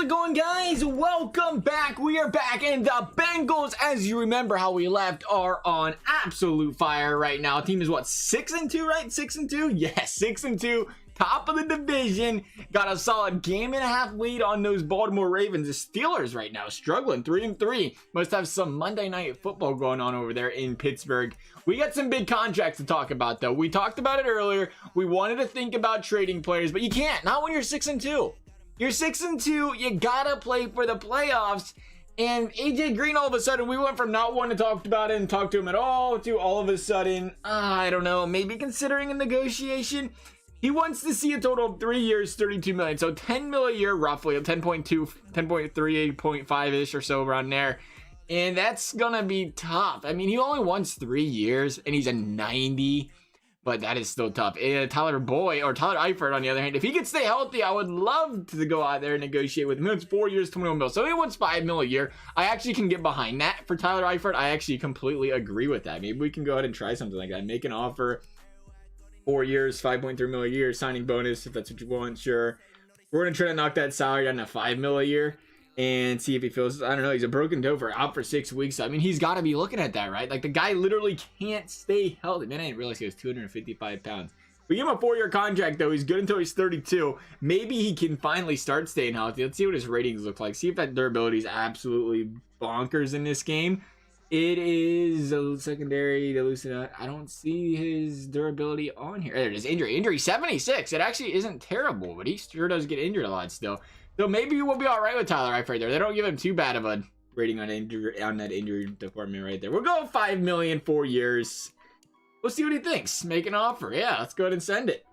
it going, guys? Welcome back. We are back, and the Bengals, as you remember how we left, are on absolute fire right now. Team is what, 6-2, right? 6-2? Yes, 6-2. Top of the division. Got a solid game and a half lead on those Baltimore Ravens. The Steelers right now struggling, 3-3. Must have some Monday Night Football going on over there in Pittsburgh. We got some big contracts to talk about, though. We talked about it earlier. We wanted to think about trading players, but you can't. Not when you're 6-2. You're 6-2. You gotta play for the playoffs. And AJ Green, all of a sudden, we went from not wanting to talk about it and talk to him at all to all of a sudden, I don't know, maybe considering a negotiation. He wants to see a total of 3 years, 32 million. So 10 mil a year, roughly, 10.2, 10.3, 8.5-ish or so around there. And that's gonna be tough. I mean, he only wants 3 years and he's a 90, but that is still tough. And Tyler Eifert, on the other hand, if he could stay healthy, I would love to go out there and negotiate with him. It's 4 years, 21 mil. So he wants 5 mil a year. I actually can get behind that for Tyler Eifert. I actually completely agree with that. Maybe we can go ahead and try something like that. Make an offer. 4 years, 5.3 mil a year, signing bonus if that's what you want. Sure, we're gonna try to knock that salary down to 5 mil a year and see if he feels, I don't know, he's a broken toe for out for 6 weeks. I mean, he's got to be looking at that, right? Like, the guy literally can't stay healthy. Man, I didn't realize he was 255 pounds. We give him a 4-year contract, though. He's good until he's 32. Maybe he can finally start staying healthy. Let's see what his ratings look like. See if that durability is absolutely bonkers in this game. It is a secondary to loosen up. I don't see his durability on here. There it is. Injury 76. It actually isn't terrible, but he sure does get injured a lot still. So maybe we'll be all right with Tyler Eifert there. They don't give him too bad of a rating on that injury department right there. We'll go 5 million, 4 years. We'll see what he thinks. Make an offer. Yeah, let's go ahead and send it.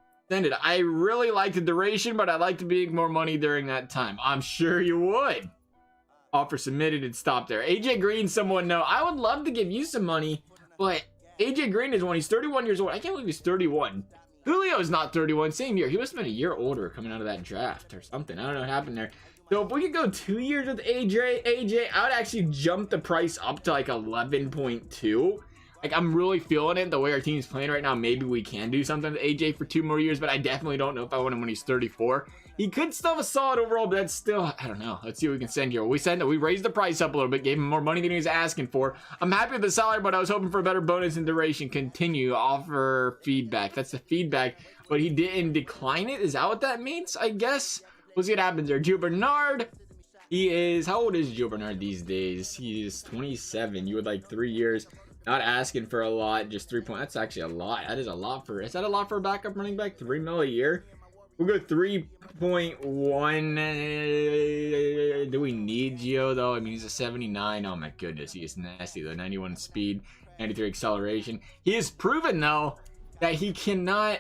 I really like the duration, but I'd like to make more money during that time. I'm sure you would. Offer submitted and stop there. AJ Green, someone know. I would love to give you some money, but AJ Green is he's 31 years old. I can't believe he's 31. Julio's not 31, same year. He must have been a year older coming out of that draft or something. I don't know what happened there. So if we could go 2 years with AJ, I would actually jump the price up to like 11.2. Like, I'm really feeling it the way our team's playing right now. Maybe we can do something with AJ for 2 more years, but I definitely don't know if I want him when he's 34. He could still have a solid overall, but that's still, I don't know. Let's see what we can send here. We raised the price up a little bit, gave him more money than he was asking for. I'm happy with the salary, but I was hoping for a better bonus and duration. Continue, offer feedback. That's the feedback, but he didn't decline it. Is that what that means? I guess. We'll see what happens there. Gio Bernard. He is, how old is Gio Bernard these days? He is 27. You would like 3 years. Not asking for a lot, just 3 points. That's actually a lot. That is a lot for, is that a lot for a backup running back? 3 mil a year? We'll go 3.1. Do we need Gio, though? I mean, he's a 79. Oh, my goodness. He is nasty, though. 91 speed, 93 acceleration. He has proven, though, that he cannot.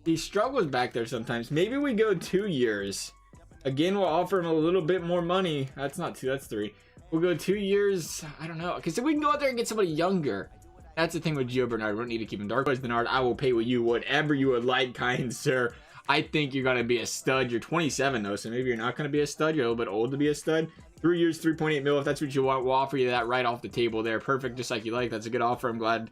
He struggles back there sometimes. Maybe we go 2 years. Again, we'll offer him a little bit more money. That's not 2, that's 3. We'll go 2 years. I don't know. Because if we can go out there and get somebody younger. That's the thing with Gio Bernard. We don't need to keep him dark. Bernard, I will pay with you whatever you would like, kind sir. I think you're going to be a stud. You're 27, though, so maybe you're not going to be a stud. You're a little bit old to be a stud. 3 years, 3.8 mil. If that's what you want, we'll offer you that right off the table there. Perfect, just like you like. That's a good offer. I'm glad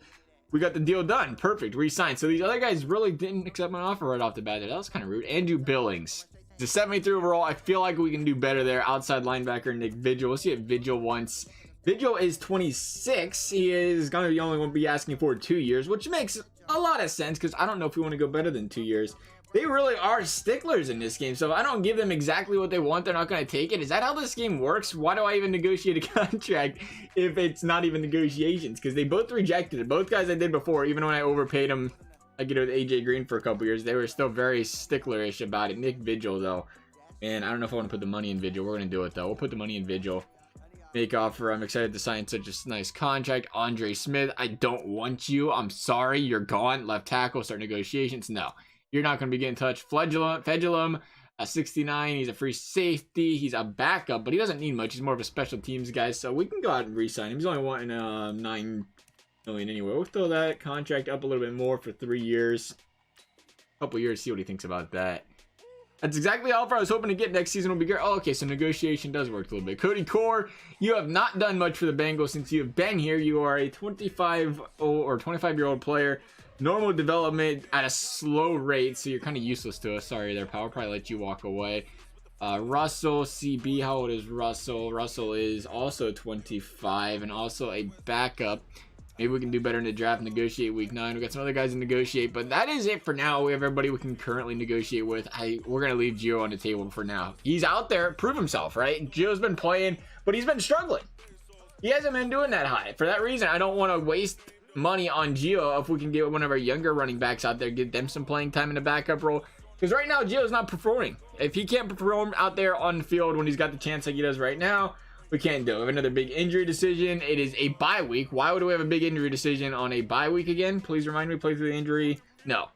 we got the deal done. Perfect, re-signed. So these other guys really didn't accept my offer right off the bat there. That was kind of rude. Andrew Billings. He's a 73 overall. I feel like we can do better there. Outside linebacker, Nick Vigil. We'll see what Vigil wants. Vigil is 26. He is going to be the only one to be asking for 2 years, which makes a lot of sense because I don't know if we want to go better than 2 years. They really are sticklers in this game, so if I don't give them exactly what they want, they're not going to take it. Is that how this game works? Why do I even negotiate a contract if it's not even negotiations? Because they both rejected it. Both guys I did before, even when I overpaid them, I get it with AJ Green for a couple years, they were still very sticklerish about it. Nick Vigil, though, and I don't know if I want to put the money in Vigil. We're going to do it, though. We'll put the money in Vigil. Make offer. I'm excited to sign such a nice contract. Andre Smith, I don't want you. I'm sorry. You're gone. Left tackle. Start negotiations. No. You're not going to be getting in touch. Fedulum, a 69. He's a free safety. He's a backup, but he doesn't need much. He's more of a special teams guy, so we can go out and re-sign him. He's only wanting 9 million anyway. We'll throw that contract up a little bit more for 3 years. A couple years, see what he thinks about that. That's exactly the offer I was hoping to get. Next season will be great. Oh, okay, so negotiation does work a little bit. Cody Core, you have not done much for the Bengals since you have been here. You are a 25-year-old player. Normal development at a slow rate, so you're kind of useless to us. Sorry there, pal. I'll probably let you walk away. Russell CB, how old is Russell? Russell is also 25 and also a backup. Maybe we can do better in the draft, negotiate week 9. We got some other guys to negotiate, but that is it for now. We have everybody we can currently negotiate with. We're going to leave Gio on the table for now. He's out there, prove himself, right? Gio's been playing, but he's been struggling. He hasn't been doing that high. For that reason, I don't want to waste money on Gio if we can get one of our younger running backs out there, get them some playing time in the backup role. Because right now, Gio's not performing. If he can't perform out there on the field when he's got the chance like he does right now, we can't do it. We have another big injury decision. It is a bye week. Why would we have a big injury decision on a bye week again? Please remind me, play through the injury. No.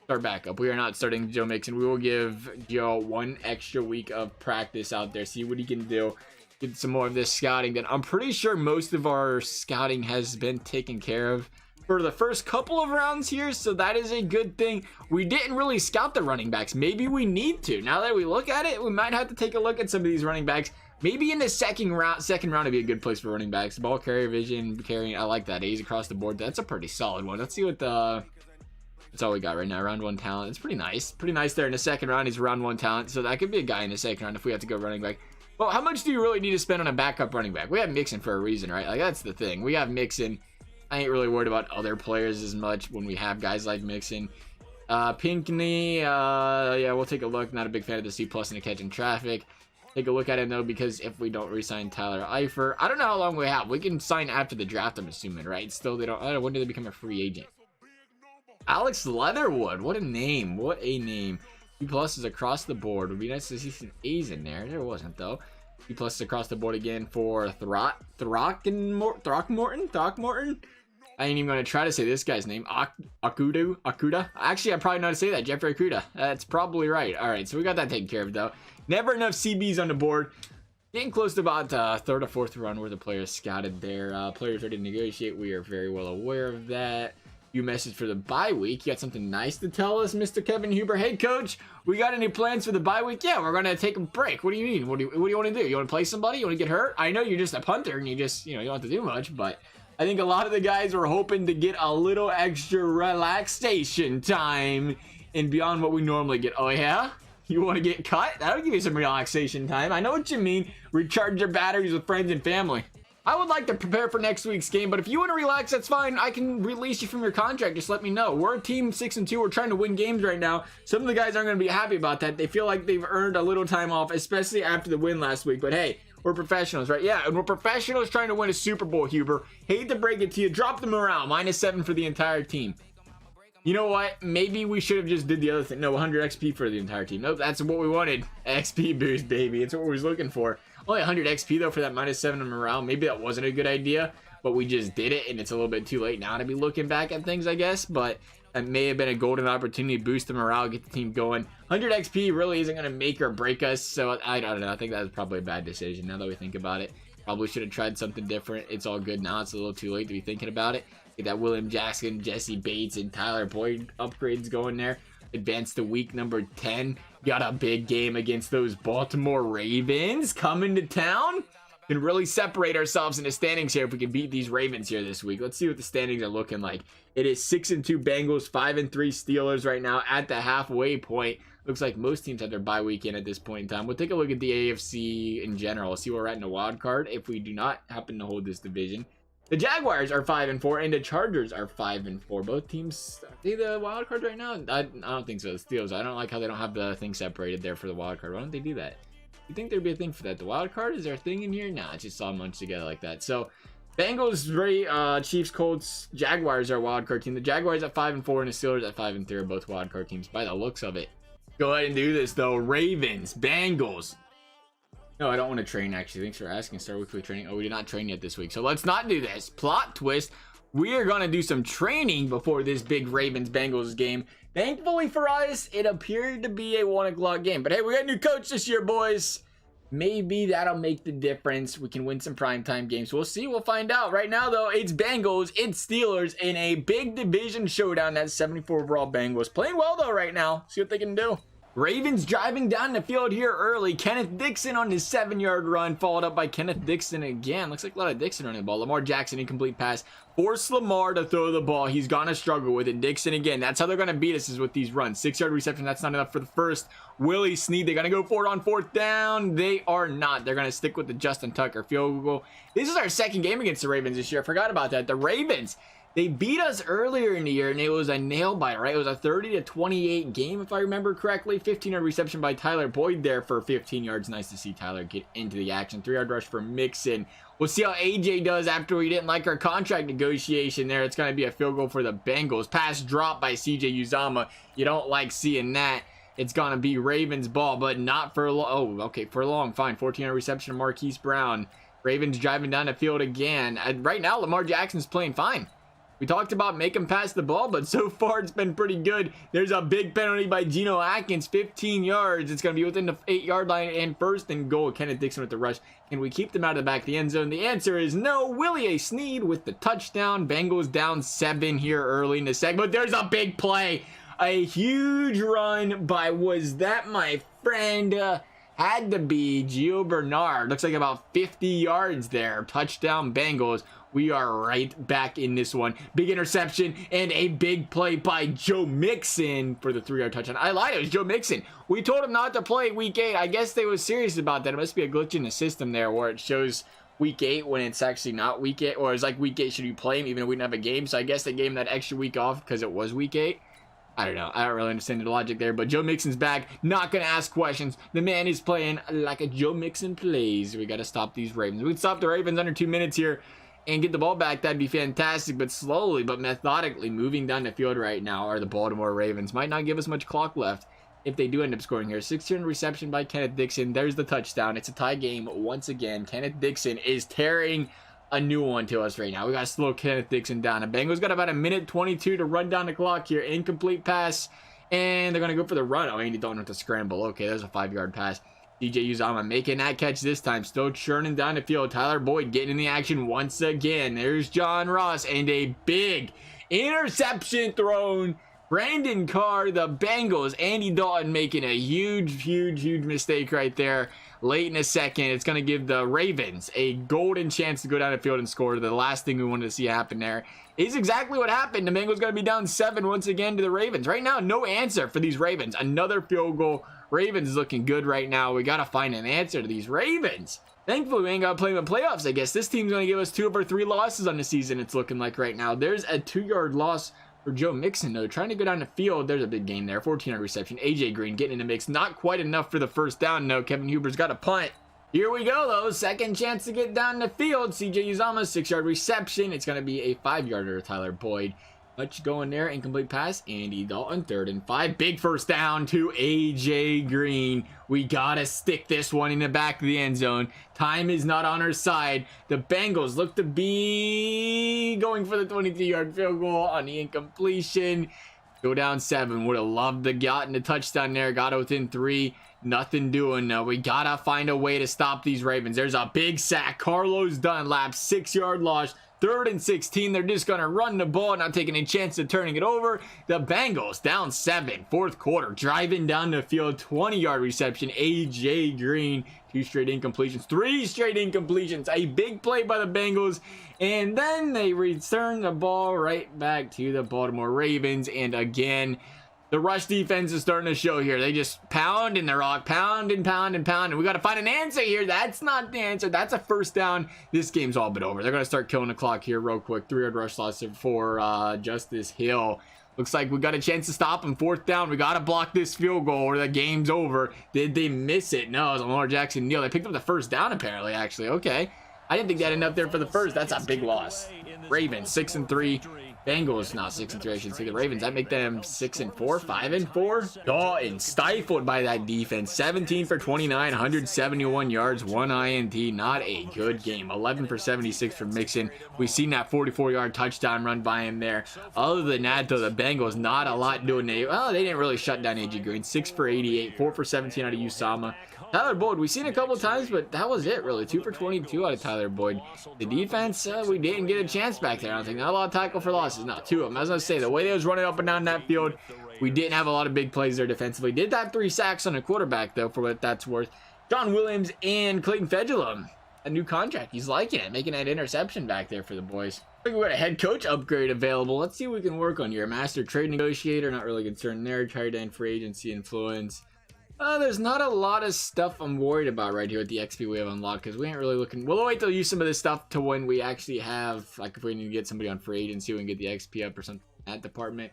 Start backup. We are not starting Joe Mixon. We will give Joe 1 extra week of practice out there. See what he can do. Get some more of this scouting. Then I'm pretty sure most of our scouting has been taken care of for the first couple of rounds here, so that is a good thing. We didn't really scout the running backs. Maybe we need to. Now that we look at it, we might have to take a look at some of these running backs. Maybe in the second round would be a good place for running backs. Ball carrier, vision, carrying. I like that. A's across the board. That's a pretty solid one. Let's see what that's all we got right now. Round 1 talent. It's pretty nice. Pretty nice there in the second round. He's round 1 talent, so that could be a guy in the second round if we have to go running back. Well, how much do you really need to spend on a backup running back? We have Mixon for a reason, right? Like, that's the thing. We have Mixon. I ain't really worried about other players as much when we have guys like Mixon. Pinckney, yeah, we'll take a look. Not a big fan of the C+ in the catching traffic. Take a look at it, though, because if we don't re-sign Tyler Eifert, I don't know how long we have. We can sign after the draft, I'm assuming, right? Still, they don't. When do they become a free agent? Alex Leatherwood, what a name. What a name. B+ is across the board. Would be nice to see some A's in there. There wasn't, though. B+ is across the board again for Throckmorton. I ain't even going to try to say this guy's name. Akuda. Actually, I probably know how to say that. Jeffrey Akuda. That's probably right. All right, so we got that taken care of, though. Never enough CBs on the board. Getting close to about third or fourth round where the players scouted there. Players ready to negotiate. We are very well aware of that. You message for the bye week. You got something nice to tell us, Mr. Kevin Huber? Hey, coach, we got any plans for the bye week? Yeah, we're going to take a break. What do you mean? What do you want to do? You want to play somebody? You want to get hurt? I know you're just a punter and you just, you don't have to do much, but I think a lot of the guys were hoping to get a little extra relaxation time and beyond what we normally get. Oh, yeah? You want to get cut? That'll give you some relaxation time. I know what you mean. Recharge your batteries with friends and family. I would like to prepare for next week's game, but if you want to relax, that's fine. I can release you from your contract. Just let me know. We're a team 6-2. We're trying to win games right now. Some of the guys aren't going to be happy about that. They feel like they've earned a little time off, especially after the win last week. But hey, we're professionals, right? Yeah, and we're professionals trying to win a Super Bowl, Huber. Hate to break it to you. Drop the morale. -7 for the entire team. You know what? Maybe we should have just did the other thing. No, 100 XP for the entire team. Nope, that's what we wanted. XP boost, baby. It's what we was looking for. Only 100 XP, though, for that -7 on morale. Maybe that wasn't a good idea, but we just did it, and it's a little bit too late now to be looking back at things, I guess. But that may have been a golden opportunity to boost the morale, get the team going. 100 XP really isn't going to make or break us, so I don't know. I think that was probably a bad decision now that we think about it. Probably should have tried something different. It's all good now. It's a little too late to be thinking about it. Get that William Jackson, Jesse Bates, and Tyler Boyd upgrades going there. Advance to week number 10. Got a big game against those Baltimore Ravens coming to town. Can really separate ourselves in the standings here if we can beat these Ravens here this week. Let's see what the standings are looking like. It is 6-2 Bengals, 5-3 Steelers right now at the halfway point. Looks like most teams have their bye week in at this point in time. We'll take a look at the AFC in general. See where we're at in the wild card if we do not happen to hold this division. The Jaguars are 5-4 and the Chargers are 5-4. Both teams, are they the wild card right now? I don't think so. The Steelers. I don't like how they don't have the thing separated there for the wild card. Why don't they do that? You think there'd be a thing for that? The wild card, is there a thing in here? Nah, it's just all munched together like that. So Bengals, Chiefs, Colts, Jaguars are a wild card team. The Jaguars at 5-4 and the Steelers at 5-3 are both wild card teams by the looks of it. Go ahead and do this though. Ravens, Bengals. No, I don't want to train, actually. Thanks for asking. Start weekly training. Oh, we did not train yet this week. So let's not do this. Plot twist. We are going to do some training before this big Ravens-Bengals game. Thankfully for us, it appeared to be a 1 o'clock game. But hey, we got a new coach this year, boys. Maybe that'll make the difference. We can win some primetime games. We'll see. We'll find out. Right now, though, it's Bengals, it's Steelers in a big division showdown. That's 74 overall Bengals. Playing well, though, right now. See what they can do. Ravens driving down the field here early. Kenneth Dixon on his 7-yard run, followed up by Kenneth Dixon again. Looks like a lot of Dixon running the ball. Lamar Jackson, incomplete pass. Force Lamar to throw the ball. He's gonna struggle with it. Dixon again. That's how they're gonna beat us, is with these runs. 6-yard reception. That's not enough for the first. Willie Snead. They're gonna go for it on 4th down. They are not. They're gonna stick with the Justin Tucker field goal. This is our second game against the Ravens this year. I forgot about that. The Ravens, they beat us earlier in the year, and it was a nail biter, right? It was a 30-28 game, if I remember correctly. 15-yard reception by Tyler Boyd there for 15 yards. Nice to see Tyler get into the action. 3-yard rush for Mixon. We'll see how AJ does after we didn't like our contract negotiation there. It's going to be a field goal for the Bengals. Pass dropped by CJ Uzomah. You don't like seeing that. It's going to be Ravens ball, but not for long. Oh, okay, for long. Fine. 14-yard reception to Marquise Brown. Ravens driving down the field again. Right now, Lamar Jackson's playing fine. We talked about make him pass the ball, but so far it's been pretty good. There's a big penalty by Geno Atkins, 15 yards. It's going to be within the 8-yard line and 1st and goal. Kenneth Dixon with the rush. Can we keep them out of the back of the end zone? The answer is no. Willie Snead with the touchdown. Bengals down 7 here early in the segment. But there's a big play. A huge run by, was that my friend? Had to be Gio Bernard. Looks like about 50 yards there. Touchdown Bengals. We are right back in this one. Big interception and a big play by Joe Mixon for the 3-yard touchdown. I lied, it was Joe Mixon. We told him not to play week 8. I guess they was serious about that. It must be a glitch in the system there where it shows week 8 when it's actually not week 8. Or it's like week 8, should you play him even if we didn't have a game? So I guess they gave him that extra week off because it was week 8. I don't know. I don't really understand the logic there, but Joe Mixon's back. Not going to ask questions. The man is playing like a Joe Mixon plays. We got to stop these Ravens. We can stop the Ravens under 2 minutes here and get the ball back. That'd be fantastic, but slowly but methodically moving down the field right now are the Baltimore Ravens. Might not give us much clock left if they do end up scoring here. 6-yard reception by Kenneth Dixon. There's the touchdown. It's a tie game once again. Kenneth Dixon is tearing a new one to us right now. We got to slow Kenneth Dixon down. The Bengals got about 1:22 to run down the clock here. Incomplete pass, and they're going to go for the run. Oh, Andy Dalton with the scramble. Okay, there's a 5-yard pass. CJ Uzomah making that catch this time. Still churning down the field. Tyler Boyd getting in the action once again. There's John Ross, and a big interception thrown. Brandon Carr, the Bengals. Andy Dalton making a huge mistake right there. Late in the second, it's going to give the Ravens a golden chance to go down the field and score. The last thing we wanted to see happen there is exactly what happened. The Bengals going to be down 7 once again to the Ravens. Right now, no answer for these Ravens. Another field goal. Ravens is looking good right now. We got to find an answer to these Ravens. Thankfully, we ain't got to play in the playoffs, I guess. This team's going to give us 2 of our 3 losses on the season, it's looking like right now. There's a 2-yard loss for Joe Mixon, though. Trying to go down the field. There's a big gain there. 14-yard reception. AJ Green getting in the mix. Not quite enough for the first down, though. Kevin Huber's got a punt. Here we go, though. Second chance to get down the field. CJ Uzomah, 6-yard reception. It's going to be a 5-yarder to Tyler Boyd. Touch going there. Incomplete pass. Andy Dalton, 3rd and 5. Big first down to AJ Green. We got to stick this one in the back of the end zone. Time is not on our side. The Bengals look to be going for the 22-yard field goal on the incompletion. Go down 7. Would have loved to gotten the touchdown there. Got it within 3. Nothing doing. No, we gotta find a way to stop these Ravens. There's a big sack. Carlos Dunlap, 6-yard loss. 3rd and 16. They're just gonna run the ball, not taking a chance of turning it over. The Bengals down 7. 4th quarter, driving down the field. 20-yard reception. AJ Green. 2 straight incompletions. 3 straight incompletions. A big play by the Bengals. And then they return the ball right back to the Baltimore Ravens. And again, the rush defense is starting to show here. They just pound in the rock, pound and pound and pound. And we got to find an answer here. That's not the answer. That's a first down. This game's all but over. They're going to start killing the clock here real quick. 3-yard rush loss for Justice Hill. Looks like we got a chance to stop him. 4th down. We got to block this field goal or the game's over. Did they miss it? No, it was Lamar Jackson Neal. They picked up the first down apparently, actually. Okay. I didn't think they had enough there for the first. That's a big loss. Ravens 6-3. Bengals not 6-3. I should say the Ravens. That make them 6-4, 5-4. Dalton stifled by that defense. 17 for 29, 171 yards, 1 INT. Not a good game. 11 for 76 for Mixon. We've seen that 44-yard touchdown run by him there. Other than that, though, the Bengals not a lot doing. Well, they didn't really shut down AJ Green. 6 for 88, 4 for 17 out of Uzomah. Tyler Boyd, we've seen a couple times, but that was it, really. 2 for 22 out of Tyler Boyd. The defense, we didn't get a chance back there. I don't think. Not a lot of tackle for losses. No, 2 of them. I was going to say, the way they was running up and down that field We didn't have a lot of big plays there defensively. Did have 3 sacks on a quarterback, though, for what that's worth. John Williams and Clayton Fedulum, a new contract. He's liking it, making that interception back there for the boys. I think we got a head coach upgrade available. Let's see what we can work on here. Master trade negotiator, not really concerned there. Tight end free agency influence. There's not a lot of stuff I'm worried about right here with the XP we have unlocked, because we ain't really looking. We'll wait till use some of this stuff to when we actually have, like, if we need to get somebody on free agency, we can get the XP up or something in that department.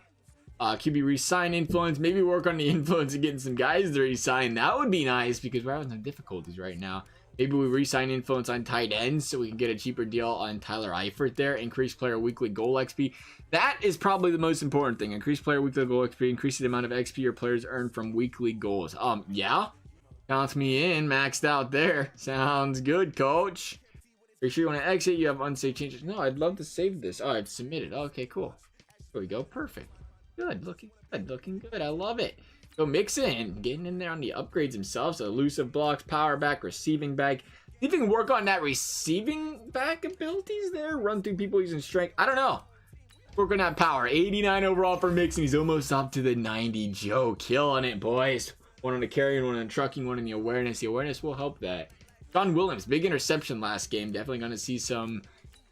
QB resign influence. Maybe work on the influence of getting some guys to resign. That would be nice, because we're having some difficulties right now. Maybe we resign influence on tight ends so we can get a cheaper deal on Tyler Eifert there. Increase player weekly goal XP. That is probably the most important thing. Increase player weekly goal XP. Increase the amount of XP your players earn from weekly goals. Yeah. Counts me in. Maxed out there. Sounds good, coach. Are you sure you want to exit? You have unsaved changes. No, I'd love to save this. Oh, I've submitted. Okay, cool. There we go. Perfect. Good. Looking good. Looking good. I love it. So Mixon, getting in there on the upgrades himself. So elusive blocks, power back, receiving back. See if you can work on that receiving back abilities there. Run through people using strength. I don't know. Work on that power. 89 overall for Mixon. He's almost up to the 90. Joe killing it, boys. One on the carrying, one on the trucking, one on the awareness. The awareness will help that. John Williams, big interception last game. Definitely going to see some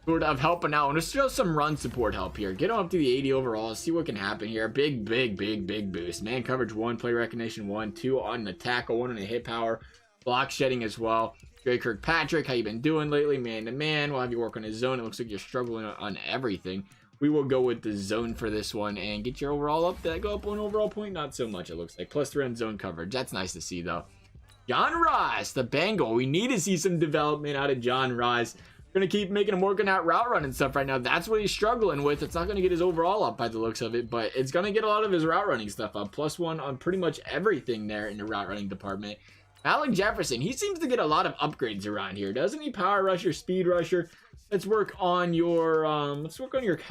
sort of helping out. And there's still some run support help here. Get on up to the 80 overall. See what can happen here. Big boost. Man coverage 1, play recognition 1, 2 on the tackle, 1 on the hit power. Block shedding as well. Drake Kirkpatrick, how you been doing lately? Man to man. We'll have you work on his zone. It looks like you're struggling on everything. We will go with the zone for this one and get your overall up. Did I go up 1 overall point? Not so much, it looks like. +3 on zone coverage. That's nice to see, though. John Ross, the Bengal. We need to see some development out of John Ross. We're going to keep making him work on that route run and stuff right now. That's what he's struggling with. It's not going to get his overall up by the looks of it, but it's going to get a lot of his route running stuff up. +1 on pretty much everything there in the route running department. Alec Jefferson, he seems to get a lot of upgrades around here, doesn't he? Power rusher, speed rusher. Let's work on your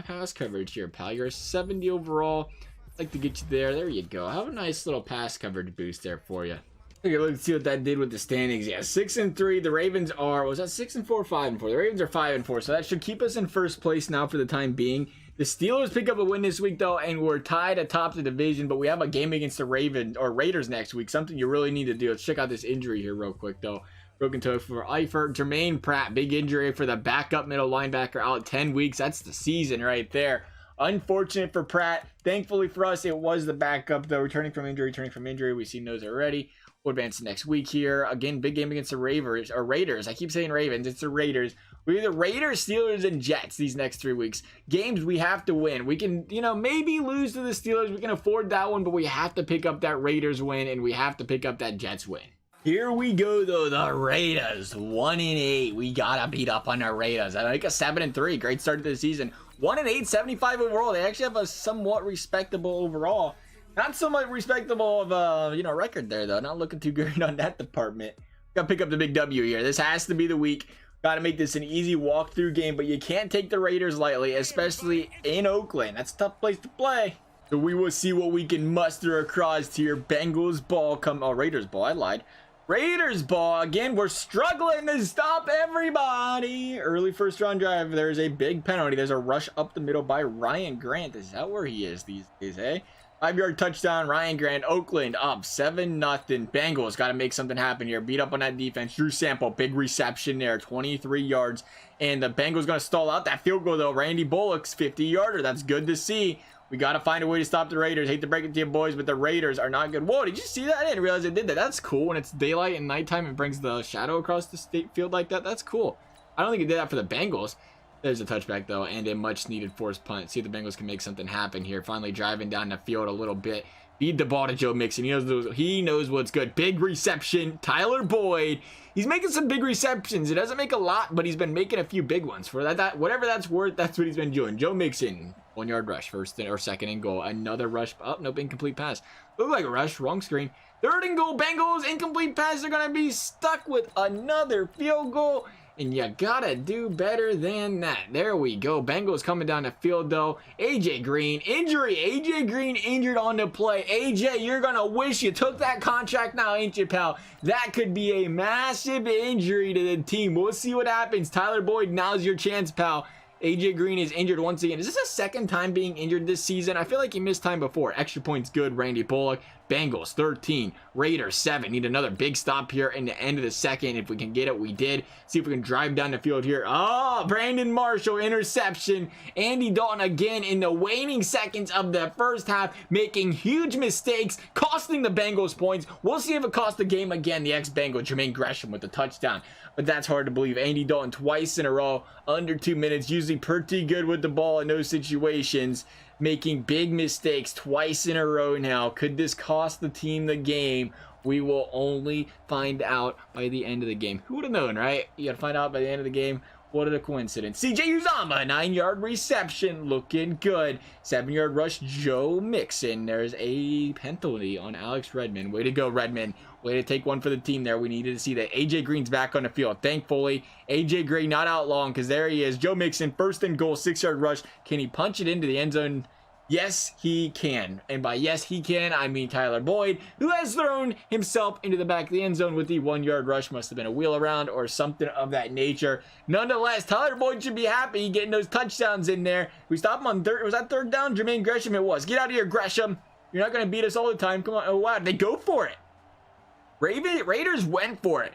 pass coverage here, pal. You're a 70 overall. I'd like to get you there. There you go. Have a nice little pass coverage boost there for you. Okay, let's see what that did with the standings. Yeah, 6-3. The Ravens are, was that 6-4, 5-4? The Ravens are 5-4, so that should keep us in first place now for the time being. The Steelers pick up a win this week, though, and we're tied atop the division, but we have a game against the Raiders next week, something you really need to do. Let's check out this injury here real quick, though. Broken toe for Eifert. Jermaine Pratt, big injury for the backup middle linebacker, out 10 weeks. That's the season right there. Unfortunate for Pratt. Thankfully for us, it was the backup, though. Returning from injury. We've seen those already. We'll advance next week here. Again, big game against the Raiders. I keep saying Ravens. It's the Raiders. We're the Raiders, Steelers, and Jets these next 3 weeks. Games we have to win. We can, maybe lose to the Steelers. We can afford that one, but we have to pick up that Raiders win, and we have to pick up that Jets win. Here we go, though. The Raiders, 1-8. We gotta beat up on our Raiders. I like a 7-3. Great start to the season. 1-8, 75 overall. They actually have a somewhat respectable overall. Not so much respectable of a record there, though. Not looking too good on that department. Gotta pick up the big W here. This has to be the week. Gotta make this an easy walkthrough game, but you can't take the Raiders lightly, especially in Oakland. That's a tough place to play. So we will see what we can muster across here. Bengals ball Raiders ball. I lied. Raiders ball. Again, we're struggling to stop everybody. Early first round drive. There's a big penalty. There's a rush up the middle by Ryan Grant. Is that where he is these days, eh? 5-yard touchdown, Ryan Grant. Oakland up 7-0. Bengals got to make something happen here. Beat up on that defense. Drew Sample, big reception there, 23 yards. And the Bengals going to stall out that field goal, though. Randy Bullock's 50-yarder. That's good to see. We got to find a way to stop the Raiders. Hate to break it to you, boys, but the Raiders are not good. Whoa, did you see that? I didn't realize it did that. That's cool. When it's daylight and nighttime, it brings the shadow across the state field like that. That's cool. I don't think it did that for the Bengals. There's a touchback, though, and a much-needed forced punt. See if the Bengals can make something happen here. Finally driving down the field a little bit. Feed the ball to Joe Mixon. He knows what's good. Big reception. Tyler Boyd. He's making some big receptions. He doesn't make a lot, but he's been making a few big ones. For that whatever that's worth, that's what he's been doing. Joe Mixon, 1-yard rush, first or second and goal. Another rush. Oh, nope, incomplete pass. Looked like a rush. Wrong screen. Third and goal. Bengals, incomplete pass. They're going to be stuck with another field goal. And you gotta do better than that. There we go. Bengals coming down the field, though. AJ Green, injury. AJ Green injured on the play. AJ, you're gonna wish you took that contract now, ain't you, pal? That could be a massive injury to the team. We'll see what happens. Tyler Boyd, now's your chance, pal. AJ Green is injured once again. Is this a second time being injured this season? I feel like he missed time before. Extra points good. Randy Bullock. Bengals 13. Raiders 7. Need another big stop here in the end of the second. If we can get it, we did. See if we can drive down the field here. Oh, Brandon Marshall interception. Andy Dalton again in the waning seconds of the first half, making huge mistakes, costing the Bengals points. We'll see if it costs the game again. The ex-Bengal Jermaine Gresham with the touchdown. But that's hard to believe. Andy Dalton twice in a row, under 2 minutes, usually pretty good with the ball in those situations, making big mistakes twice in a row now. Could this cost the team the game? We will only find out by the end of the game. Who would have known, right? You gotta find out by the end of the game. What a coincidence. CJ Uzomah, 9-yard reception, looking good. 7-yard rush, Joe Mixon. There's a penalty on Alex Redmond. Way to go, Redmond. Way to take one for the team there. We needed to see that. AJ Green's back on the field. Thankfully, AJ Green not out long because there he is. Joe Mixon, 1st and goal, 6-yard rush. Can he punch it into the end zone? Yes, he can. And by yes, he can, I mean Tyler Boyd, who has thrown himself into the back of the end zone with the 1-yard rush. Must have been a wheel around or something of that nature. Nonetheless, Tyler Boyd should be happy getting those touchdowns in there. We stopped him on third. Was that third down? Jermaine Gresham it was. Get out of here, Gresham. You're not going to beat us all the time. Come on. Oh, wow. They go for it. Raiders went for it.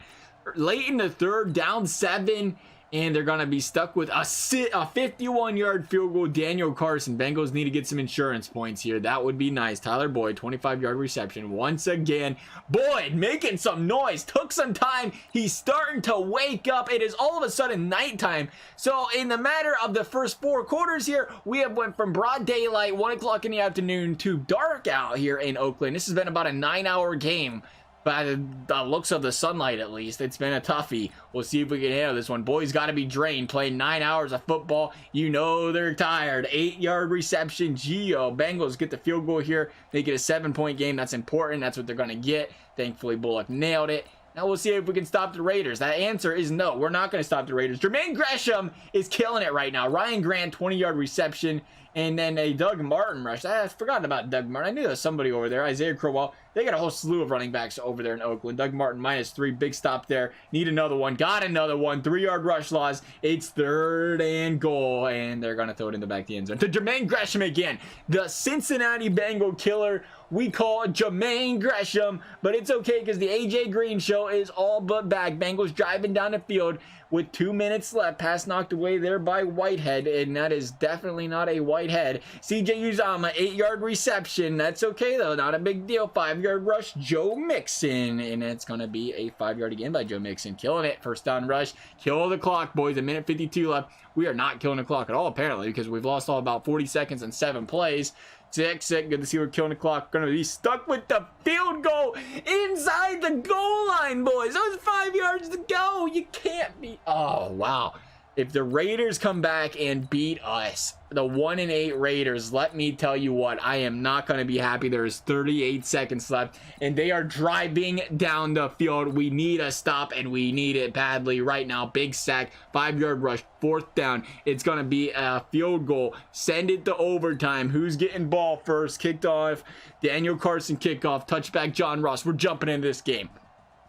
Late in the third, down 7. And they're going to be stuck with a 51-yard field goal. Daniel Carson. Bengals need to get some insurance points here. That would be nice. Tyler Boyd, 25-yard reception. Once again, Boyd making some noise. Took some time. He's starting to wake up. It is all of a sudden nighttime. So in the matter of the first 4 quarters here, we have went from broad daylight, 1 o'clock in the afternoon, to dark out here in Oakland. This has been about a 9-hour game. By the looks of the sunlight, at least. It's been a toughie. We'll see if we can handle this one. Boys got to be drained. Playing 9 hours of football. You know they're tired. 8-yard reception. Gio. Bengals get the field goal here. They get a 7-point game. That's important. That's what they're going to get. Thankfully, Bullock nailed it. Now we'll see if we can stop the Raiders. That answer is no. We're not going to stop the Raiders. Jermaine Gresham is killing it right now. Ryan Grant, 20-yard reception. And then a Doug Martin rush. I forgot about Doug Martin. I knew there was somebody over there. Isaiah Crowell. They got a whole slew of running backs over there in Oakland. Doug Martin -3. Big stop there. Need another one. Got another one. 3-yard rush loss. It's 3rd and goal. And they're going to throw it in the back of the end zone. To Jermaine Gresham again. The Cincinnati Bengal killer. We call it Jermaine Gresham. But it's okay because the AJ Green show is all but back. Bengals driving down the field with 2 minutes left. Pass knocked away there by Whitehead. And that is definitely not a Whitehead. CJ Uzomah, 8-yard reception. That's okay though. Not a big deal. 5-yard rush, Joe Mixon. And it's going to be a 5-yard again by Joe Mixon. Killing it. 1st down rush. Kill the clock, boys. 1:52 left. We are not killing the clock at all, apparently, because we've lost all about 40 seconds and 7 plays. Sick. Good to see we're killing the clock. Gonna be stuck with the field goal inside the goal line, boys. That was 5 yards to go. You can't be. Oh, wow. If the Raiders come back and beat us, the 1-8 Raiders, let me tell you what, I am not going to be happy. There's 38 seconds left, and they are driving down the field. We need a stop, and we need it badly right now. Big sack, 5-yard rush, 4th down. It's going to be a field goal. Send it to overtime. Who's getting ball first? Kicked off. Daniel Carson kickoff. Touchback John Ross. We're jumping into this game.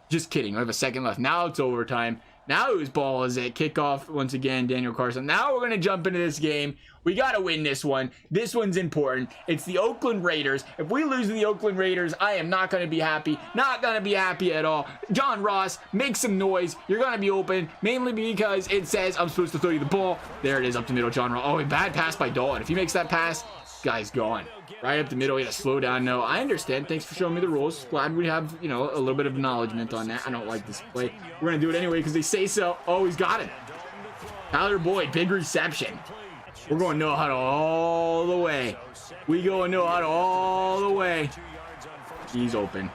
Just kidding. We have a second left. Now it's overtime. Now whose ball is it? Kickoff once again, Daniel Carson. Now we're going to jump into this game. We got to win this one. This one's important. It's the Oakland Raiders. If we lose to the Oakland Raiders, I am not going to be happy. Not going to be happy at all. John Ross, make some noise. You're going to be open, mainly because it says I'm supposed to throw you the ball. There it is, up the middle, John Ross. Oh, a bad pass by Dalton. If he makes that pass, guy's gone. Right up the middle. You got to slow down. No, I understand. Thanks for showing me the rules. Glad we have, you know, a little bit of acknowledgement on that. I don't like this play. We're going to do it anyway because they say so. Oh, he's got it. Tyler Boyd, big reception. We're going no huddle all the way. We going no huddle all the way. He's open.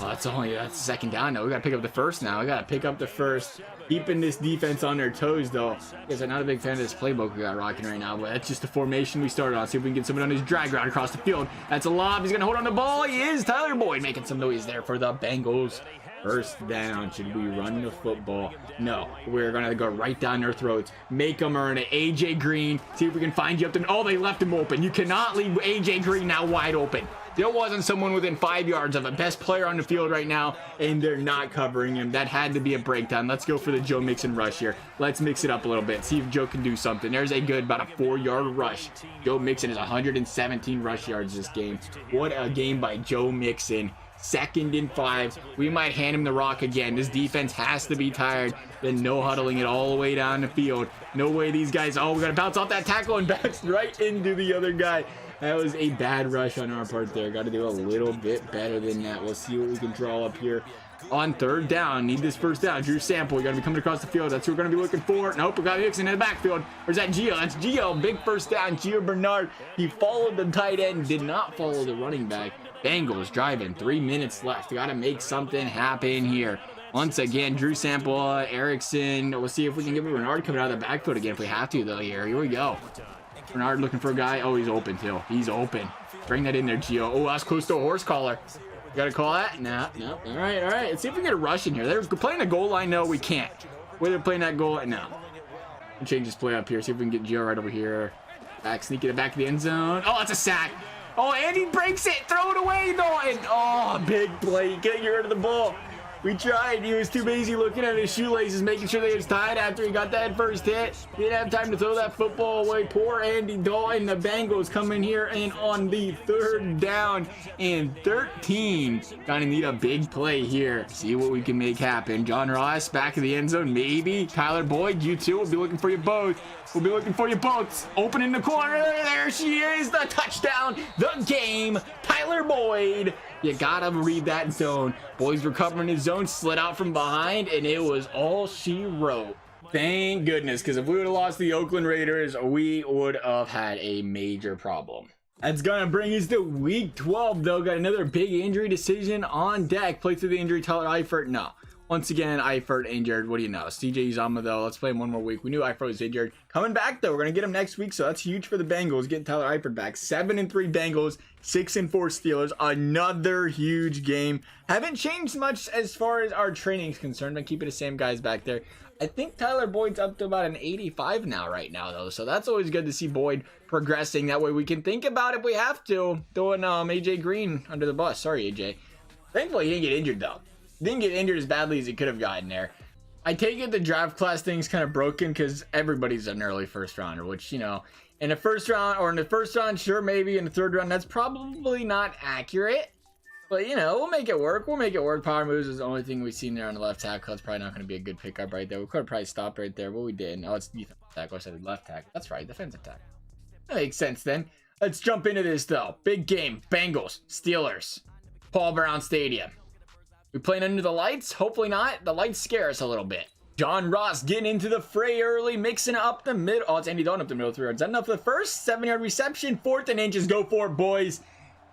Oh, that's 2nd down now. We got to pick up the first now. We got to pick up the first. Keeping this defense on their toes, though. Guess I'm not a big fan of this playbook we got rocking right now, but that's just the formation we started on. See if we can get someone on his drag route across the field. That's a lob. He's going to hold on the ball. He is. Tyler Boyd making some noise there for the Bengals. First down. Should we run the football? No. We're going to go right down their throats. Make them earn it. AJ Green. See if we can find you up to... Oh, they left him open. You cannot leave AJ Green now wide open. There wasn't someone within 5 yards of a best player on the field right now, and they're not covering him. That had to be a breakdown. Let's go for the Joe Mixon rush here. Let's mix it up a little bit. See if Joe can do something. There's a good, about a 4-yard rush. Joe Mixon is 117 rush yards this game. What a game by Joe Mixon. 2nd and 5. We might hand him the rock again. This defense has to be tired. Then no huddling it all the way down the field. No way these guys... Oh, we're going to bounce off that tackle and bounce right into the other guy. That was a bad rush on our part there. Got to do a little bit better than that. We'll see what we can draw up here. On 3rd down, need this first down. Drew Sample, we're going to be coming across the field. That's who we're going to be looking for. Nope, we got Mixon in the backfield. Where's that Gio? That's Gio. Big first down. Gio Bernard. He followed the tight end, did not follow the running back. Bengals driving. 3 minutes left. Got to make something happen here. Once again, Drew Sample, Erickson. We'll see if we can get Bernard coming out of the backfield again if we have to, though, here. Here we go. Bernard looking for a guy. Oh, he's open, too. He's open. Bring that in there, Gio. Oh, that's close to a horse collar. Gotta call that? Nah, no. All right. Let's see if we can get a rush in here. They're playing a goal line. No, we can't. Where they're playing that goal line? No. We'll change this play up here. See if we can get Gio right over here. Back, sneak it back to the end zone. Oh, that's a sack. Oh, Andy breaks it. Throw it away, Dalton. Oh, big play. Get rid of the ball. We tried. He was too busy looking at his shoelaces, making sure they was tied after he got that first hit. He didn't have time to throw that football away. Poor Andy Dalton. The Bengals coming here and on the 3rd down and 13. Gonna need a big play here. See what we can make happen. John Ross back in the end zone. Maybe. Tyler Boyd, you two. We'll be looking for you both. We'll be looking for you both. Open in the corner. There she is. The touchdown. The game. Tyler Boyd. You gotta read that zone. Boys were covering his zone, slid out from behind, and it was all she wrote. Thank goodness, because if we would have lost the Oakland Raiders, we would have had a major problem. That's gonna bring us to week 12, though. Got another big injury decision on deck. Play through the injury, Tyler Eifert. No. Once again, Eifert injured. What do you know? CJ Uzomah, though. Let's play him one more week. We knew Eifert was injured. Coming back, though. We're going to get him next week, so that's huge for the Bengals. Getting Tyler Eifert back. 7-3 Bengals, 6-4 Steelers. Another huge game. Haven't changed much as far as our training is concerned. Been keeping the same guys back there. I think Tyler Boyd's up to about an 85 now right now, though. So that's always good to see Boyd progressing. That way we can think about if we have to. Throwing AJ Green under the bus. Sorry, AJ. Thankfully, he didn't get injured, though. Didn't get injured as badly as he could have gotten there. I take it the draft class thing's kind of broken because everybody's an early first rounder, which, you know, in the first round or in the first round, sure, maybe in the 3rd round, that's probably not accurate. But, you know, we'll make it work. We'll make it work. Power moves is the only thing we've seen there on the left tackle. It's probably not going to be a good pickup right there. We could have probably stopped right there, but we didn't. Oh, it's defensive tackle. I said left tackle. That's right, defensive tackle. That makes sense then. Let's jump into this, though. Big game. Bengals, Steelers, Paul Brown Stadium. We playing under the lights? Hopefully not. The lights scare us a little bit. John Ross getting into the fray early, mixing up the middle. Oh, it's Andy Dalton up the middle 3 yards. Is that enough for the first? 7-yard reception. 4th and inches. Go for it, boys.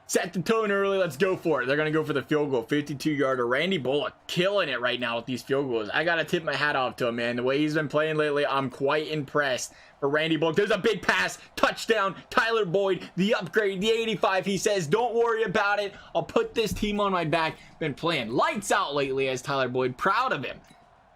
Set the tone early. Let's go for it. They're going to go for the field goal. 52-yarder. Randy Bullock killing it right now with these field goals. I got to tip my hat off to him, man. The way he's been playing lately, I'm quite impressed. For Randy Bullock, there's a big pass. Touchdown. Tyler Boyd, the upgrade, the 85. He says, don't worry about it. I'll put this team on my back. Been playing lights out lately as Tyler Boyd. Proud of him.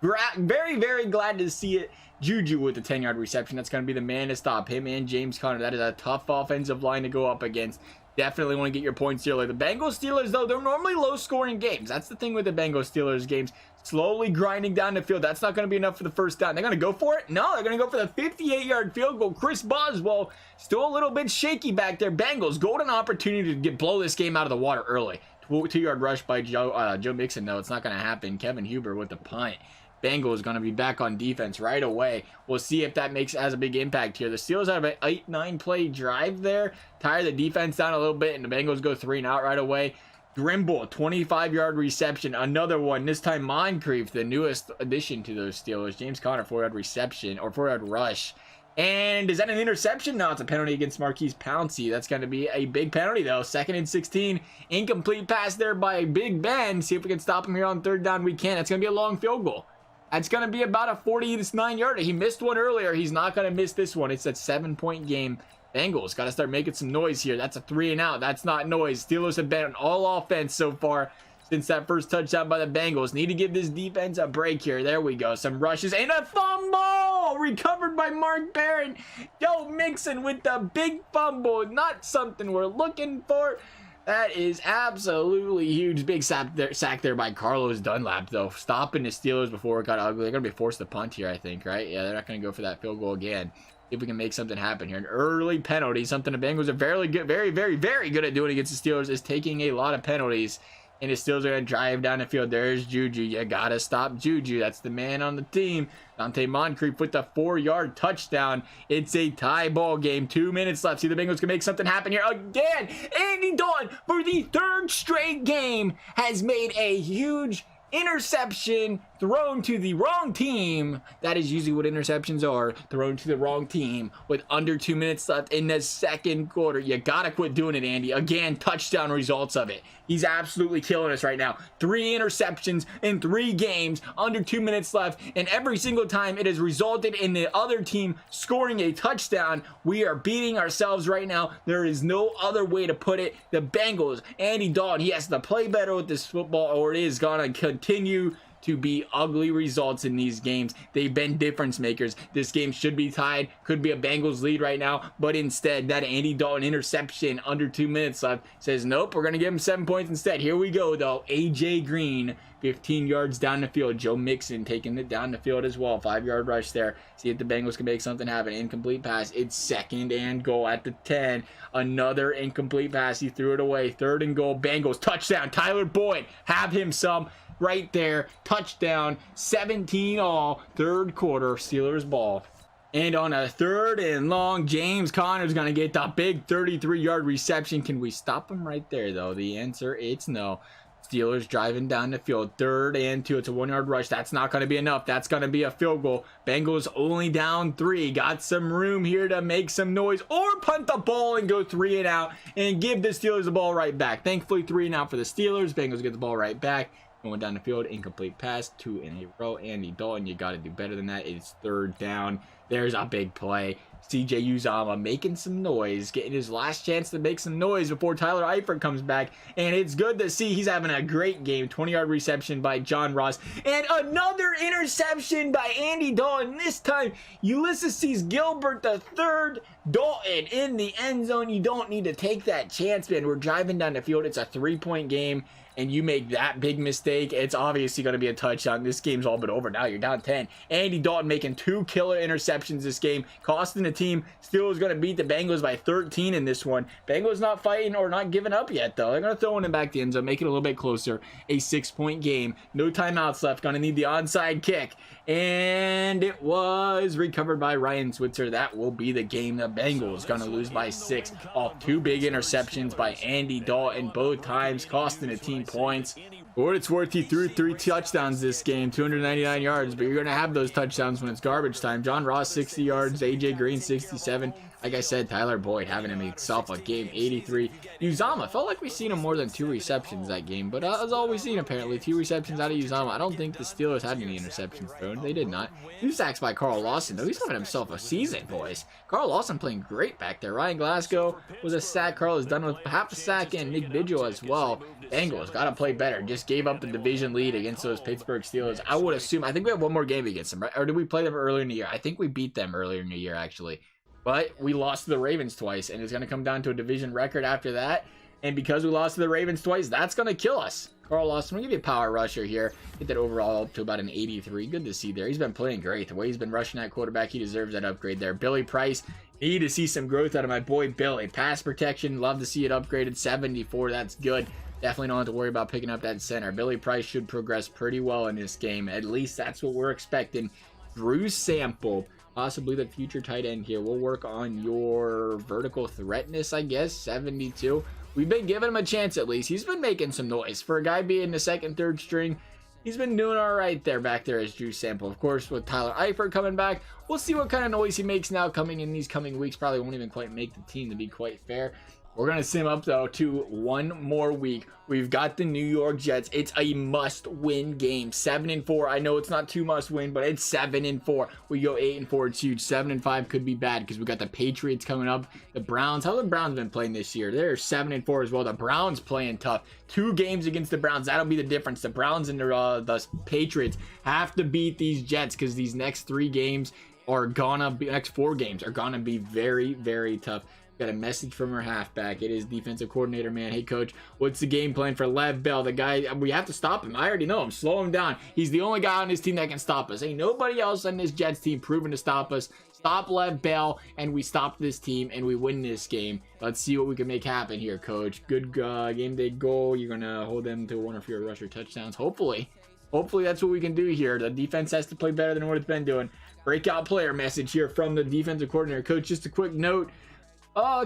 Very, very glad to see it. Juju with the 10-yard reception. That's going to be the man to stop him and James Conner. That is a tough offensive line to go up against. Definitely want to get your points here. Like the Bengals Steelers, though, they're normally low-scoring games. That's the thing with the Bengals Steelers games. Slowly grinding down the field. That's not going to be enough for the first down. They're going to go for it? No, they're going to go for the 58-yard field goal. Chris Boswell still a little bit shaky back there. Bengals, golden opportunity to blow this game out of the water early. 2-yard rush by Joe Mixon, though. It's not going to happen. Kevin Huber with the punt. Bengals going to be back on defense right away. We'll see if that has a big impact here. The Steelers have an 8-9 play drive there. Tire the defense down a little bit, and the Bengals go 3 and out right away. Grimble, 25-yard reception. Another one. This time Moncrief, the newest addition to those Steelers. James Conner, 4-yard reception or 4-yard rush. And is that an interception? No, it's a penalty against Marquise Pouncey. That's going to be a big penalty, though. 2nd and 16. Incomplete pass there by Big Ben. See if we can stop him here on 3rd down. We can. It's going to be a long field goal. That's going to be about a 49-yarder. He missed one earlier. He's not going to miss this one. It's a 7-point game. Bengals got to start making some noise here. That's a 3 and out. That's not noise. Steelers have been all offense so far. since that first touchdown by the Bengals. Need to give this defense a break here. There we go. Some rushes and a fumble recovered by Mark Barron. Joe Mixon with the big fumble. Not something we're looking for. That is absolutely huge. Big sack there by Carlos Dunlap, though. Stopping the Steelers before it got ugly. They're going to be forced to punt here, I think, right? Yeah, they're not going to go for that field goal again. If we can make something happen here. An early penalty, something the Bengals are very good, very good at doing against the Steelers, is taking a lot of penalties. And the Steelers are going to drive down the field. There's Juju. You got to stop Juju. That's the man on the team. Dante Moncrief with the 4-yard touchdown. It's a tie ball game. 2 minutes left. See, the Bengals can make something happen here again. Andy Dalton, for the 3rd straight game, has made a huge interception thrown to the wrong team. That is usually what interceptions are, thrown to the wrong team with under 2 minutes left in the 2nd quarter. You gotta quit doing it, Andy. Again, touchdown results of it. He's absolutely killing us right now. 3 interceptions in 3 games, under 2 minutes left, and every single time it has resulted in the other team scoring a touchdown. We are beating ourselves right now. There is no other way to put it. The Bengals, Andy Dalton, he has to play better with this football, or it is gonna continue to be ugly results in these games. They've been difference makers. This game should be tied. Could be a Bengals lead right now, but instead, that Andy Dalton interception under 2 minutes left says, nope, we're going to give him 7 points instead. Here we go, though. A.J. Green, 15 yards down the field. Joe Mixon taking it down the field as well. 5-yard rush there. See if the Bengals can make something happen. Incomplete pass. It's 2nd and goal at the 10. Another incomplete pass. He threw it away. 3rd and goal. Bengals touchdown. Tyler Boyd, have him some. Right there, touchdown, 17 all, 3rd quarter, Steelers ball. And on a 3rd and long, James Conner's going to get the big 33-yard reception. Can we stop him right there, though? The answer, it's no. Steelers driving down the field, 3rd and 2. It's a 1-yard rush. That's not going to be enough. That's going to be a field goal. Bengals only down 3. Got some room here to make some noise or punt the ball and go 3 and out and give the Steelers the ball right back. Thankfully, 3 and out for the Steelers. Bengals get the ball right back. Going down the field, incomplete pass, 2 in a row. Andy Dalton, you got to do better than that. It's 3rd down. There's a big play. CJ Uzomah making some noise, getting his last chance to make some noise before Tyler Eifert comes back. And it's good to see he's having a great game. 20-yard reception by John Ross. And another interception by Andy Dalton. This time, Ulysses Gilbert III. Dalton in the end zone. You don't need to take that chance, man. We're driving down the field. It's a 3-point game. And you make that big mistake, it's obviously going to be a touchdown. This game's all but over now. You're down 10. Andy Dalton making 2 killer interceptions this game, costing the team. Steelers going to beat the Bengals by 13 in this one. Bengals not fighting or not giving up yet, though. They're going to throw one in back the end zone, make it a little bit closer. A 6-point game. No timeouts left. Going to need the onside kick. And it was recovered by Ryan Switzer. That will be the game. The Bengals going to lose by 6 off 2 big interceptions by Andy Dalton, both times costing the team points. For what it's worth, he threw 3 touchdowns this game, 299 yards, but you're going to have those touchdowns when it's garbage time. John Ross, 60 yards, A.J. Green, 67. Like I said, Tyler Boyd having himself a game, 83. Uzomah, felt like we've seen him more than 2 receptions that game, but that's all we've seen apparently, 2 receptions out of Uzomah. I don't think the Steelers had any interceptions thrown. They did not. 2 sacks by Carl Lawson, though. He's having himself a season, boys. Carl Lawson playing great back there. Ryan Glasgow was a sack. Carl is done with half a sack, and Nick Vigil as well. Bengals got to play better. Just gave up the division lead against those Pittsburgh Steelers. I would assume, I think we have one more game against them, right? Or did we play them earlier in the year? I think we beat them earlier in the year, actually. But we lost to the Ravens twice, and it's going to come down to a division record after that. And because we lost to the Ravens twice, that's going to kill us. Carl Lawson, we'll give you a power rusher here. Get that overall up to about an 83. Good to see there. He's been playing great. The way he's been rushing that quarterback, he deserves that upgrade there. Billy Price, need to see some growth out of my boy Billy. Pass protection, love to see it upgraded. 74, that's good. Definitely don't have to worry about picking up that center. Billy Price should progress pretty well in this game. At least that's what we're expecting. Drew Sample, possibly the future tight end here. We'll work on your vertical threatness, I guess. 72. We've been giving him a chance at least. He's been making some noise. For a guy being the 2nd, 3rd string, he's been doing all right there back there as Drew Sample. Of course, with Tyler Eifert coming back, we'll see what kind of noise he makes now coming in these coming weeks. Probably won't even quite make the team, to be quite fair. We're going to sim up, though, to one more week. We've got the New York Jets. It's a must-win game. 7-4. I know it's not too must-win, but it's 7-4. We go 8-4. It's huge. 7-5 could be bad because we got the Patriots coming up. The Browns. How have the Browns been playing this year? They're 7-4 as well. The Browns playing tough. 2 games against the Browns. That'll be the difference. The Browns and the Patriots have to beat these Jets because these next 3 games are gonna be, next 4 games are gonna be very, very tough. Got a message from our halfback. It is defensive coordinator, man. Hey, coach, what's the game plan for Lev Bell? The guy, we have to stop him. I already know him. Slow him down. He's the only guy on this team that can stop us. Ain't nobody else on this Jets team proven to stop us. Stop Lev Bell, and we stop this team, and we win this game. Let's see what we can make happen here, coach. Good game day goal. You're going to hold them to 1 or fewer rusher touchdowns. Hopefully that's what we can do here. The defense has to play better than what it's been doing. Breakout player message here from the defensive coordinator. Coach, just a quick note.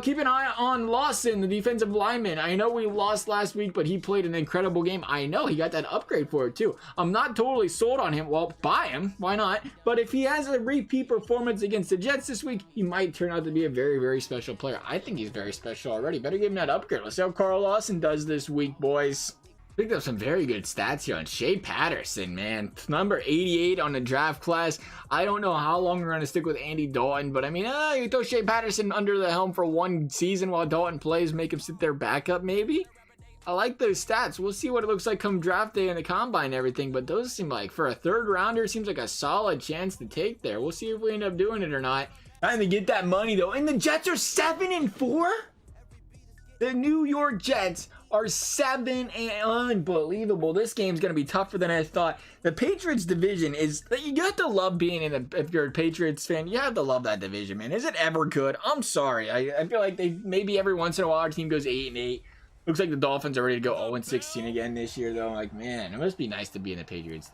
Keep an eye on Lawson, the defensive lineman. I know we lost last week, but he played an incredible game. I know he got that upgrade for it too. I'm not totally sold on him. Well, buy him. Why not? But if he has a repeat performance against the Jets this week, he might turn out to be a very, very special player. I think he's very special already. Better give him that upgrade. Let's see how Carl Lawson does this week, boys. Picked up some very good stats here on Shea Patterson, man. Number 88 on the draft class. I don't know how long we're going to stick with Andy Dalton, but I mean, you throw Shea Patterson under the helm for 1 season while Dalton plays, make him sit there backup maybe. I like those stats. We'll see what it looks like come draft day and the combine and everything, but those seem like, for a 3rd rounder, seems like a solid chance to take there. We'll see if we end up doing it or not. Time to get that money, though. And the Jets are 7-4? The New York Jets are 7 and unbelievable. This game's going to be tougher than I thought. The Patriots division is, you got to love being in a, if you're a Patriots fan, you have to love that division, man. Is it ever good? I'm sorry. I feel like they, maybe every once in a while our team goes 8-8. Looks like the Dolphins are ready to go 0-16 again this year, though. Like, man, it must be nice to be in the Patriots.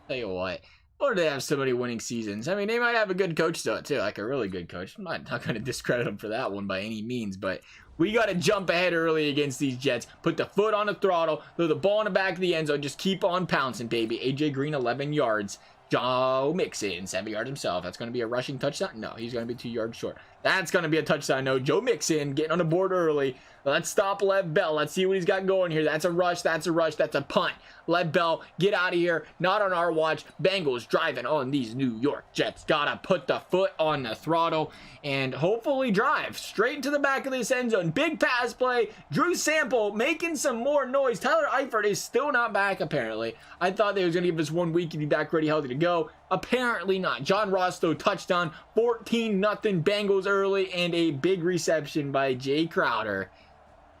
Tell you what. Or do they have so many winning seasons? I mean, they might have a good coach though, too, like a really good coach. I'm not going to discredit them for that one by any means, but we got to jump ahead early against these Jets. Put the foot on the throttle, throw the ball in the back of the end zone, just keep on pouncing, baby. AJ Green, 11 yards. Joe Mixon, 7 yards himself. That's going to be a rushing touchdown? No, he's going to be 2 yards short. That's going to be a touchdown. No, Joe Mixon getting on the board early. Let's stop Lev Bell. Let's see what he's got going here. That's a rush. That's a rush. That's a punt. Lev Bell, get out of here. Not on our watch. Bengals driving on these New York Jets. Gotta put the foot on the throttle and hopefully drive straight to the back of this end zone. Big pass play. Drew Sample making some more noise. Tyler Eifert is still not back, apparently. I thought they was going to give us 1 week and be back ready, healthy to go. Apparently not. John Ross, though, touchdown. 14-0 Bengals early and a big reception by Jay Crowder.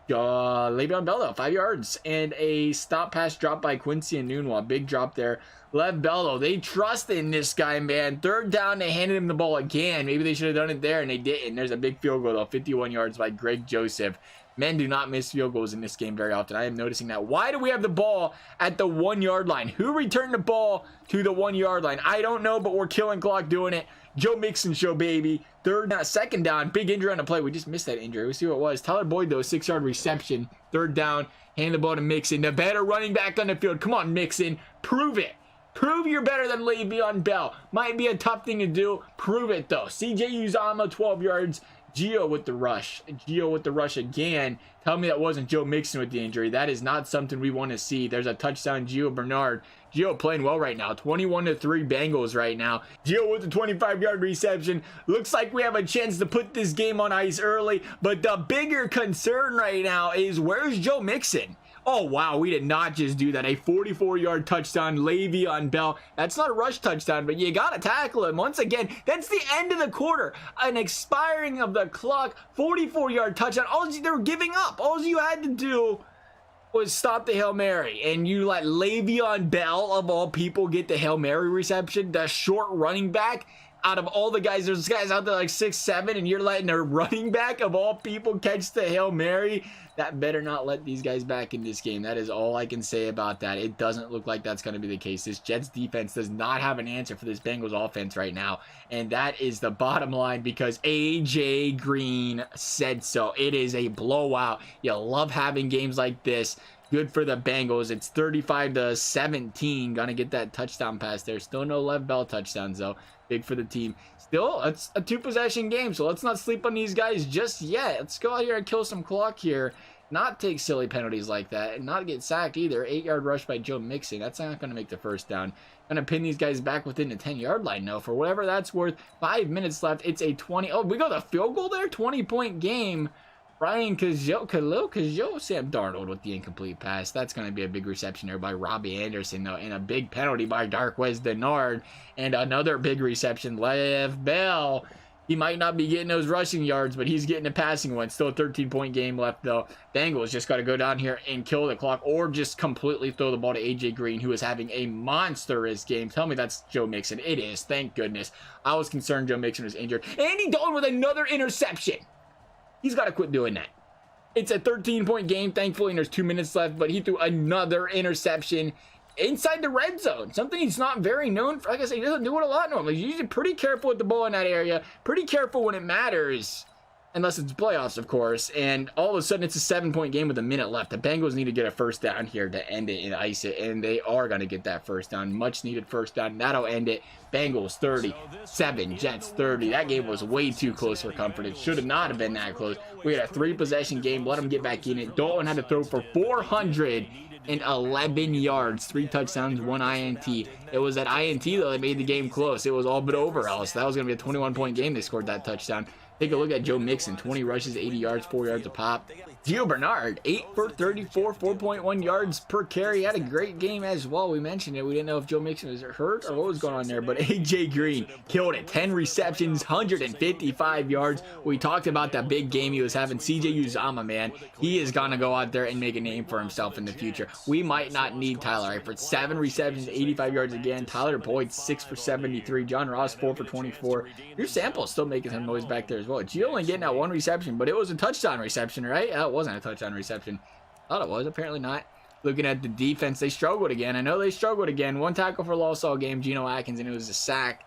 Le'Veon Bell, though, 5 yards. And a stop pass drop by Quincy and Nunwa. Big drop there. Lev Bell, though, they trust in this guy, man. 3rd down, they handed him the ball again. Maybe they should have done it there, and they didn't. There's a big field goal, though. 51 yards by Greg Joseph. Men do not miss field goals in this game very often. I am noticing that. Why do we have the ball at the 1 yard line? Who returned the ball to the 1 yard line? I don't know, but we're killing clock doing it. Joe Mixon show, baby. 2nd down. Big injury on the play. We just missed that injury. We'll see what it was. Tyler Boyd, though, 6-yard reception. 3rd down. Hand the ball to Mixon. The better running back on the field. Come on, Mixon. Prove it. Prove you're better than Le'Veon Bell. Might be a tough thing to do. Prove it, though. CJ Uzomah, 12 yards. Gio with the rush. Gio with the rush again. Tell me that wasn't Joe Mixon with the injury. That is not something we want to see. There's a touchdown, Gio Bernard. Gio playing well right now. 21-3 Bengals right now. Gio with the 25-yard reception. Looks like we have a chance to put this game on ice early. But the bigger concern right now is, where's Joe Mixon? Oh, wow, we did not just do that. A 44-yard touchdown, Le'Veon Bell. That's not a rush touchdown, but you got to tackle him. Once again, that's the end of the quarter. An expiring of the clock, 44-yard touchdown. They were giving up. All you had to do was stop the Hail Mary, and you let Le'Veon Bell, of all people, get the Hail Mary reception, the short running back. Out of all the guys, there's guys out there like 6'7", and you're letting a running back of all people catch the Hail Mary. That better not let these guys back in this game. That is all I can say about that. It doesn't look like that's going to be the case. This Jets defense does not have an answer for this Bengals offense right now. And that is the bottom line, because AJ Green said so. It is a blowout. You love having games like this. Good for the Bengals. It's 35-17. Gonna get that touchdown pass there. Still no Lev Bell touchdowns, though. Big for the team. Still, it's a 2-possession game, so let's not sleep on these guys just yet. Let's go out here and kill some clock here. Not take silly penalties like that, and not get sacked either. 8-yard rush by Joe Mixon. That's not going to make the first down. Going to pin these guys back within the 10-yard line now. For whatever that's worth, 5 minutes left. It's a 20. Oh, we got a field goal there? 20-point game. Brian Khalil, Sam Darnold with the incomplete pass. That's going to be a big reception there by Robbie Anderson, though, and a big penalty by Darqueze Dennard. And another big reception, Lev Bell. He might not be getting those rushing yards, but he's getting the passing one. Still a 13-point game left, though. Bengals just got to go down here and kill the clock, or just completely throw the ball to A.J. Green, who is having a monstrous game. Tell me that's Joe Mixon. It is, thank goodness. I was concerned Joe Mixon was injured. Andy Dalton with another interception. He's got to quit doing that. It's a 13-point game, thankfully, and there's 2 minutes left, but he threw another interception inside the red zone. Something he's not very known for. Like I said, he doesn't do it a lot normally. He's usually pretty careful with the ball in that area. Pretty careful when it matters. Unless it's playoffs, of course. And all of a sudden, it's a 7-point game with a minute left. The Bengals need to get a first down here to end it and ice it. And they are going to get that first down. Much needed first down. That'll end it. Bengals 37, Jets 30. That game was way too close for comfort. It should have not have been that close. We had a 3-possession game. Let them get back in it. Dalton had to throw for 411 yards, 3 touchdowns, 1 INT. It was that INT, though, that made the game close. It was all but over else. That was going to be a 21-point game. They scored that touchdown. Take a look at Joe Mixon, 20 rushes, 80 yards, 4 yards a pop. Gio Bernard, 8 for 34, 4.1 yards per carry. Had a great game as well. We mentioned it. We didn't know if Joe Mixon was hurt or what was going on there, but A.J. Green killed it. 10 receptions, 155 yards. We talked about that big game he was having. C.J. Uzomah, man, he is going to go out there and make a name for himself in the future. We might not need Tyler Eifert. 7 receptions, 85 yards again. Tyler Boyd, 6 for 73. John Ross, 4 for 24. Your Sample's still making some noise back there as well. Gio only getting that 1 reception, but it was a touchdown reception, right? That wasn't a touchdown reception. Thought it was. Apparently not. Looking at the defense, they struggled again. I know they struggled again. 1 tackle for loss all game. Geno Atkins, and it was a sack.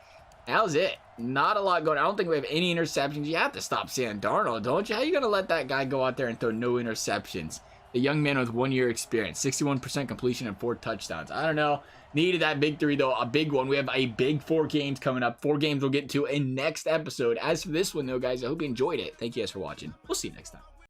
That was it. Not a lot going on. I don't think we have any interceptions. You have to stop Sam Darnold, don't you? How are you going to let that guy go out there and throw no interceptions? The young man with 1 year experience. 61% completion and 4 touchdowns. I don't know. Needed that big 3, though. A big one. We have a big 4 games coming up. 4 games we'll get to in next episode. As for this one, though, guys, I hope you enjoyed it. Thank you guys for watching. We'll see you next time.